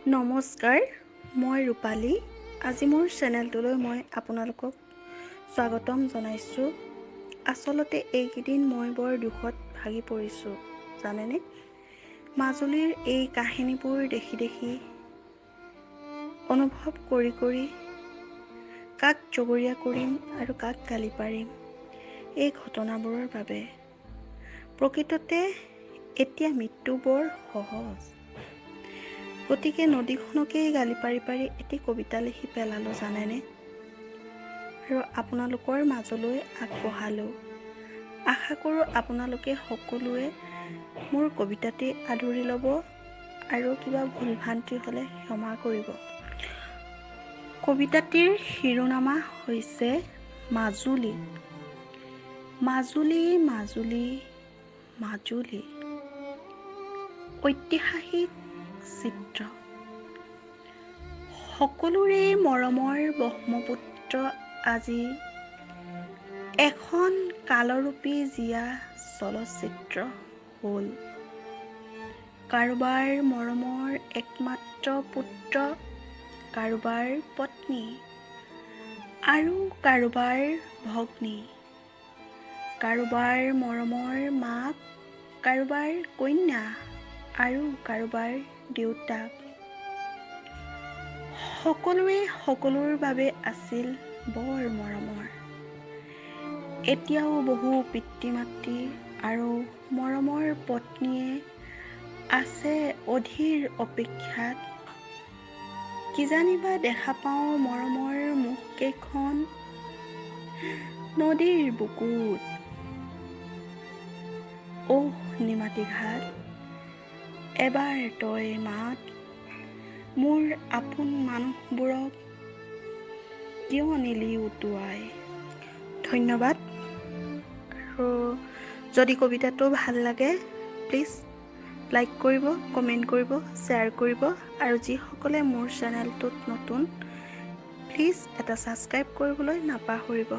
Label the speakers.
Speaker 1: নমস্কাৰ, মই ৰূপালী। আজি মোৰ চেনেলটোলৈ মই আপোনালোকক স্বাগতম জনাইছোঁ। আচলতে এইকেইদিন মই বৰ দুখত ভাগি পৰিছোঁ, জানেনে? মাজুলীৰ এই কাহিনীবোৰ দেখি অনুভৱ কৰি কাক জগৰীয়া কৰিম আৰু কাক গালি পাৰিম এই ঘটনাবোৰৰ বাবে। প্ৰকৃততে এতিয়া মৃত্যু বৰ সহজ। গতিকে নদীখনকেই গালি পাৰি এটি কবিতা লিখি পেলালোঁ, জানেনে? আৰু আপোনালোকৰ মাজলৈ আগবঢ়ালোঁ। আশা কৰোঁ আপোনালোকে সকলোৱে মোৰ কবিতাটি আদৰি ল'ব আৰু কিবা ভুল ভ্ৰান্তি হ'লে ক্ষমা কৰিব। কবিতাটিৰ শিৰোনামা হৈছে মাজুলী। মাজুলী, মাজুলী, মাজুলী, ঐতিহাসিক চিত্ৰ। সকলোৰে মৰমৰ ব্ৰহ্মপুত্ৰ আজি এখন কালৰূপী জীয়া চলচ্চিত্ৰ হ'ল। কাৰোবাৰ মৰমৰ একমাত্ৰ পুত্ৰ, কাৰোবাৰ পত্নী আৰু কাৰোবাৰ ভগ্নী, কাৰোবাৰ মৰমৰ মাক, কাৰোবাৰ কন্যা আৰু কাৰোবাৰ দেউতাক। সকলোৱে সকলোৰ বাবে আছিল বৰ মৰমৰ। এতিয়াও বহু পিতৃ-মাতৃ আৰু মৰমৰ পত্নীয়ে আছে অধীৰ অপেক্ষাত। কিজানিবা দেখা পাওঁ মৰমৰ মুখকেইখন নদীৰ বুকুত। অহ নিমাতী ঘাট, এবাৰ তই মাত, মোৰ আপোন মানুহবোৰক কিয় নিলি উটুৱাই। ধন্যবাদ। আৰু যদি কবিতাটো ভাল লাগে প্লিজ লাইক কৰিব, কমেণ্ট কৰিব, শ্বেয়াৰ কৰিব আৰু যিসকলে মোৰ চেনেলটোত নতুন প্লিজ এটা ছাবস্ক্ৰাইব কৰিবলৈ নাপাহৰিব।